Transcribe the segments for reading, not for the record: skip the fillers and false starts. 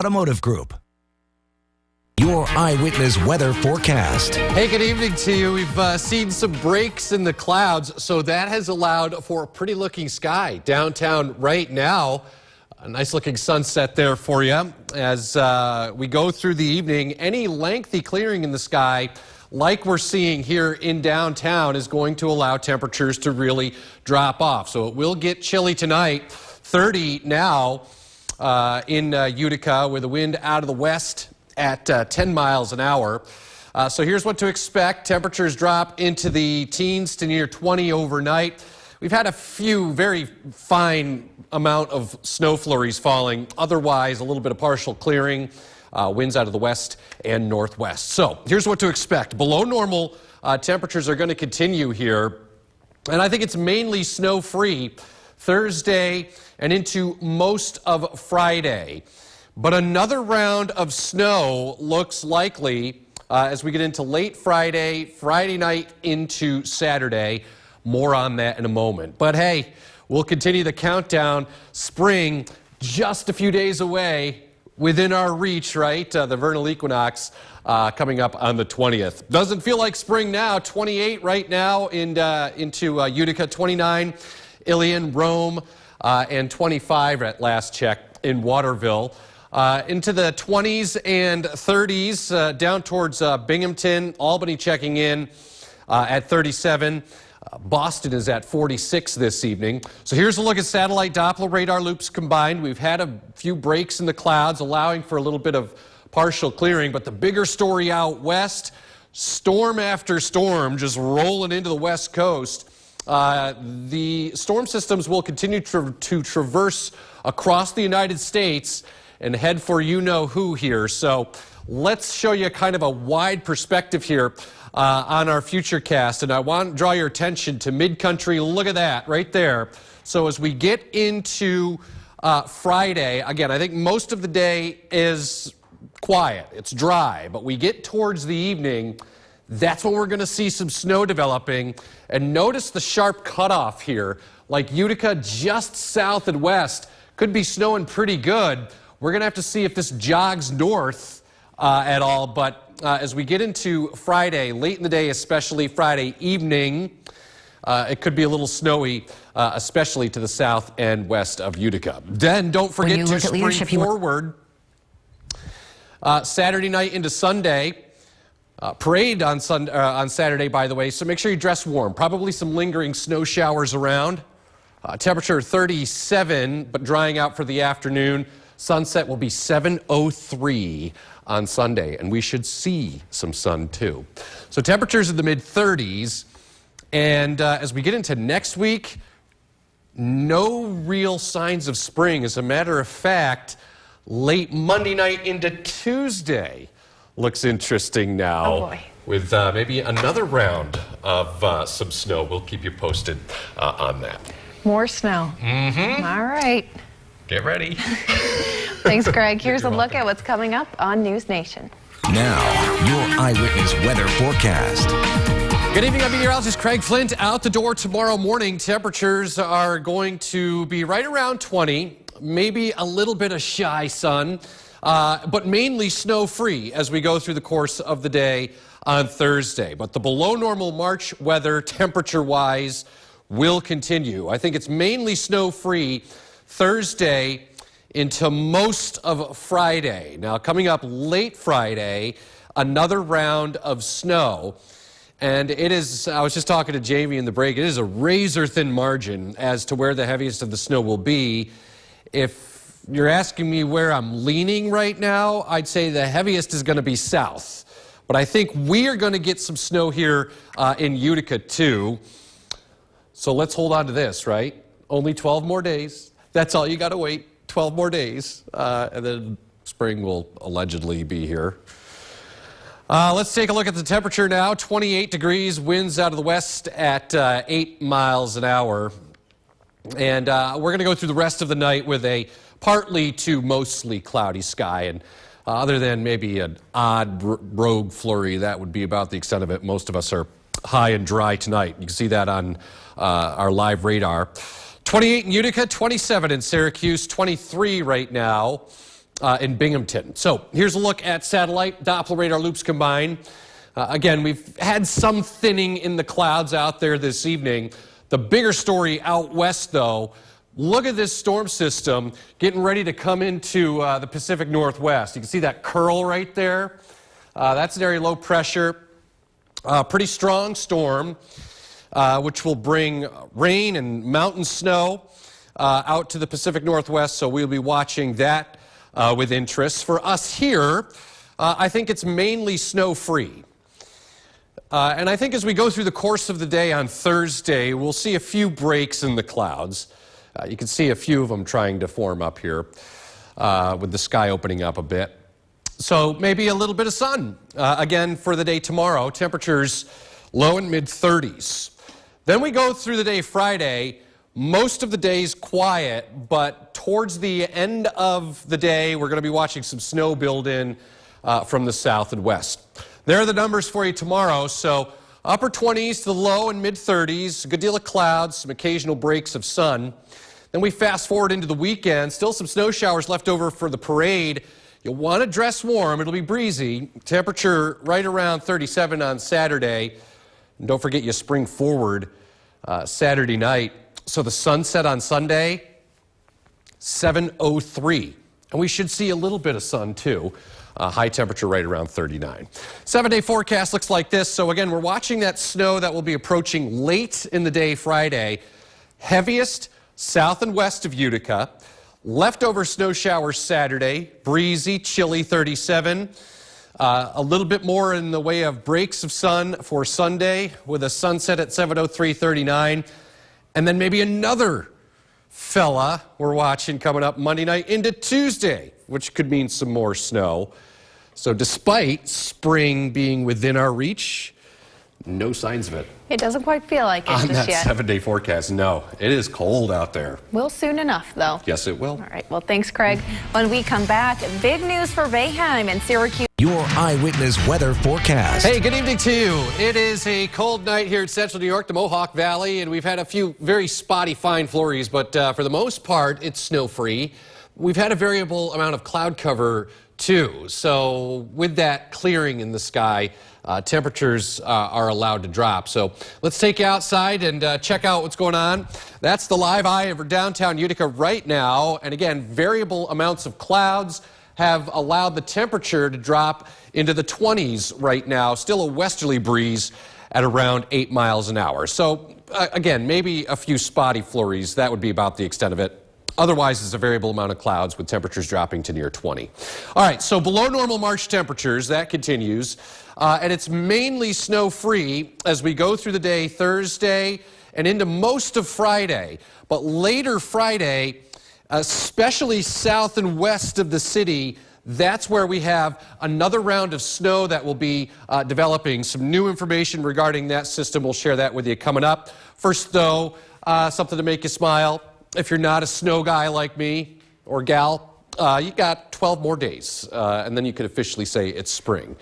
Automotive Group. Your eyewitness weather forecast. Hey, good evening to you. We've seen some breaks in the clouds, so that has allowed for a pretty looking sky downtown right now. A nice looking sunset there for you. As we go through the evening, any lengthy clearing in the sky like we're seeing here in downtown is going to allow temperatures to really drop off. So it will get chilly tonight. 30 now in Utica with the wind out of the west at 10 miles an hour. So here's what to expect. Temperatures drop into the teens to near 20 overnight. We've had a few very fine amount of snow flurries falling. Otherwise, a little bit of partial clearing. Winds out of the west and northwest. So here's what to expect. Below normal temperatures are going to continue here. And I think it's mainly snow-free Thursday and into most of Friday. But another round of snow looks likely as we get into late Friday, Friday night into Saturday. More on that in a moment. But hey, we'll continue the countdown. Spring just a few days away, within our reach, right? The vernal equinox coming up on the 20th. Doesn't feel like spring now. 28 right now into Utica, 29, Ilion, Rome, and 25 at last check in Waterville. Into the 20s and 30s, down towards Binghamton, Albany checking in at 37. Boston is at 46 this evening. So here's a look at satellite Doppler radar loops combined. We've had a few breaks in the clouds, allowing for a little bit of partial clearing. But the bigger story out west, storm after storm just rolling into the west coast. The storm systems will continue to traverse across the United States and head for you-know-who here. So let's show you kind of a wide perspective here on our future cast. And I want to draw your attention to mid-country. Look at that right there. So as we get into Friday, again, I think most of the day is quiet. It's dry. But we get towards the evening, that's when we're going to see some snow developing. And notice the sharp cutoff here. Like Utica just south and west could be snowing pretty good. We're going to have to see if this jogs north at all. But as we get into Friday, late in the day, especially Friday evening, it could be a little snowy, especially to the south and west of Utica. Then don't forget to spring forward Saturday night into Sunday. Parade on Saturday, by the way, so make sure you dress warm. Probably some lingering snow showers around. Temperature 37, but drying out for the afternoon. Sunset will be 7:03 on Sunday, and we should see some sun too. So temperatures in the mid-30s, and as we get into next week, no real signs of spring. As a matter of fact, late Monday night into Tuesday looks interesting now. Oh boy. With maybe another round of some snow. We'll keep you posted on that. More snow. Mm-hmm. All right. Get ready. Thanks, Greg. Here's a look at what's coming up on News Nation. Now, your eyewitness weather forecast. Good evening, I'm meteorologist Craig Flint. Out the door tomorrow morning. Temperatures are going to be right around 20, maybe a little bit of shy sun, but mainly snow-free as we go through the course of the day on Thursday. But the below normal March weather, temperature-wise, will continue. I think it's mainly snow-free Thursday into most of Friday. Now, coming up late Friday, another round of snow. And it is, I was just talking to Jamie in the break, it is a razor-thin margin as to where the heaviest of the snow will be. If you're asking me where I'm leaning right now, I'd say the heaviest is going to be south. But I think we are going to get some snow here in Utica, too. So let's hold on to this, right? Only 12 more days. That's all you got to wait. 12 more days, and then spring will allegedly be here. Let's take a look at the temperature now. 28 degrees, winds out of the west at 8 miles an hour. And we're going to go through the rest of the night with a partly to mostly cloudy sky. And other than maybe an odd rogue flurry, that would be about the extent of it. Most of us are high and dry tonight. You can see that on our live radar. 28 in Utica, 27 in Syracuse, 23 right now in Binghamton. So here's a look at satellite Doppler radar loops combined. Again, we've had some thinning in the clouds out there this evening. The bigger story out west, though, look at this storm system getting ready to come into the Pacific Northwest. You can see that curl right there. That's an area low pressure. Pretty strong storm, which will bring rain and mountain snow out to the Pacific Northwest, so we'll be watching that with interest. For us here, I think it's mainly snow-free. And I think as we go through the course of the day on Thursday, we'll see a few breaks in the clouds. You can see a few of them trying to form up here with the sky opening up a bit. So maybe a little bit of sun again for the day tomorrow. Temperatures low and mid-30s. Then we go through the day Friday. Most of the day's quiet, but towards the end of the day, we're going to be watching some snow build in from the south and west. There are the numbers for you tomorrow. So upper 20s to the low and mid-30s, a good deal of clouds, some occasional breaks of sun. Then we fast forward into the weekend. Still some snow showers left over for the parade. You'll want to dress warm. It'll be breezy. Temperature right around 37 on Saturday. And don't forget you spring forward Saturday night. So the sunset on Sunday, 7:03. And we should see a little bit of sun too. High temperature right around 39. 7-day forecast looks like this. So again, we're watching that snow that will be approaching late in the day Friday. Heaviest south and west of Utica. Leftover snow showers Saturday. Breezy, chilly 37. A little bit more in the way of breaks of sun for Sunday with a sunset at 7:03, 39. And then maybe another fella we're watching coming up Monday night into Tuesday, which could mean some more snow. So despite spring being within our reach, no signs of it. It doesn't quite feel like it on just that yet. 7-day forecast. No, it is cold out there. Will soon enough, though. Yes, it will. All right. Well, thanks, Craig. When we come back, big news for Bayheim and Syracuse. Your eyewitness weather forecast. Hey, good evening to you. It is a cold night here in central New York, the Mohawk Valley, and we've had a few very spotty fine flurries, but for the most part, it's snow-free. We've had a variable amount of cloud cover, too. So with that clearing in the sky, temperatures are allowed to drop. So let's take you outside and check out what's going on. That's the live eye over downtown Utica right now. And again, variable amounts of clouds have allowed the temperature to drop into the 20s right now. Still a westerly breeze at around 8 miles an hour. So again, maybe a few spotty flurries. That would be about the extent of it. Otherwise, it's a variable amount of clouds with temperatures dropping to near 20. All right, so below normal March temperatures, that continues. And it's mainly snow-free as we go through the day Thursday and into most of Friday. But later Friday, especially south and west of the city, that's where we have another round of snow that will be developing. Some new information regarding that system. We'll share that with you coming up. First, though, something to make you smile. If you're not a snow guy like me or gal, you got 12 more days, and then you could officially say it's spring.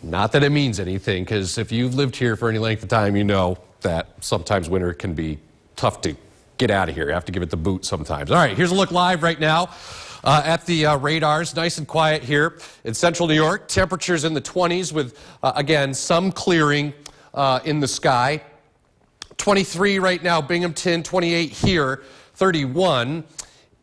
Not that it means anything, because if you've lived here for any length of time, you know that sometimes winter can be tough to get out of here. You have to give it the boot sometimes. All right, here's a look live right now at the radars. Nice and quiet here in central New York. Temperatures in the 20s with, again, some clearing in the sky. 23 right now, Binghamton, 28 here, 31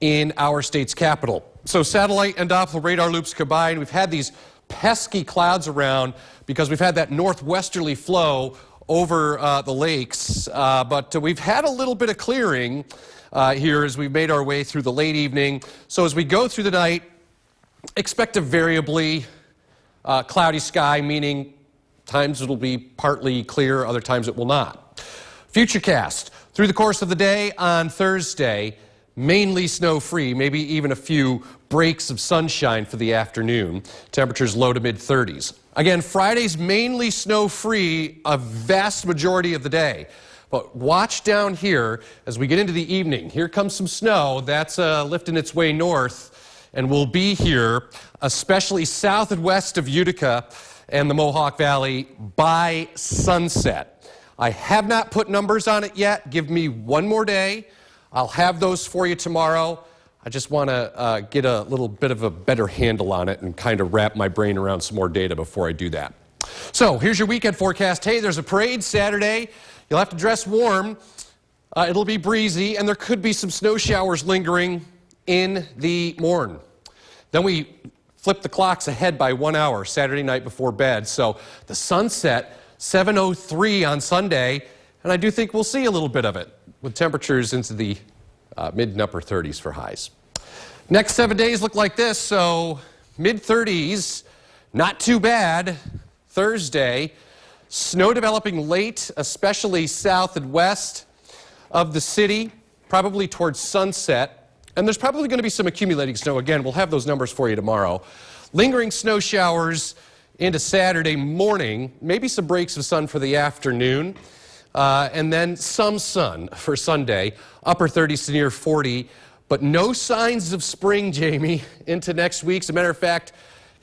in our state's capital. So satellite and Doppler radar loops combined, we've had these pesky clouds around because we've had that northwesterly flow over the lakes, but we've had a little bit of clearing here as we've made our way through the late evening. So as we go through the night, expect a variably cloudy sky, meaning times it'll be partly clear, other times it will not. Futurecast through the course of the day on Thursday, mainly snow-free, maybe even a few breaks of sunshine for the afternoon. Temperatures low to mid-30s. Again, Friday's mainly snow-free a vast majority of the day. But watch down here as we get into the evening. Here comes some snow. That's lifting its way north and will be here, especially south and west of Utica and the Mohawk Valley by sunset. I have not put numbers on it yet. Give me one more day. I'll have those for you tomorrow. I just want to get a little bit of a better handle on it and kind of wrap my brain around some more data before I do that. So here's your weekend forecast. Hey, there's a parade Saturday. You'll have to dress warm. It'll be breezy, and there could be some snow showers lingering in the morn. Then we flip the clocks ahead by 1 hour Saturday night before bed. So the sunset, 7:03 on Sunday, and I do think we'll see a little bit of it with temperatures into the mid and upper 30s for highs. Next 7 days look like this, so mid-30s, not too bad. Thursday, snow developing late, especially south and west of the city, probably towards sunset. And there's probably going to be some accumulating snow. Again, we'll have those numbers for you tomorrow. Lingering snow showers into Saturday morning, maybe some breaks of sun for the afternoon, and then some sun for Sunday, upper 30s to near 40, but no signs of spring, Jamie, into next week. As a matter of fact,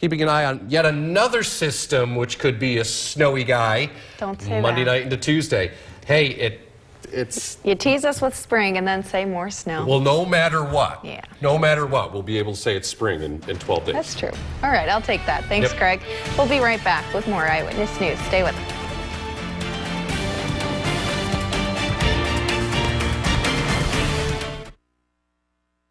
keeping an eye on yet another system, which could be a snowy guy. Don't say Monday that. night into Tuesday. Hey, it's... You tease us with spring and then say more snow. Well, no matter what. Yeah. No matter what, we'll be able to say it's spring in 12 days. That's true. All right, I'll take that. Thanks, Yep. Greg. We'll be right back with more Eyewitness News. Stay with us.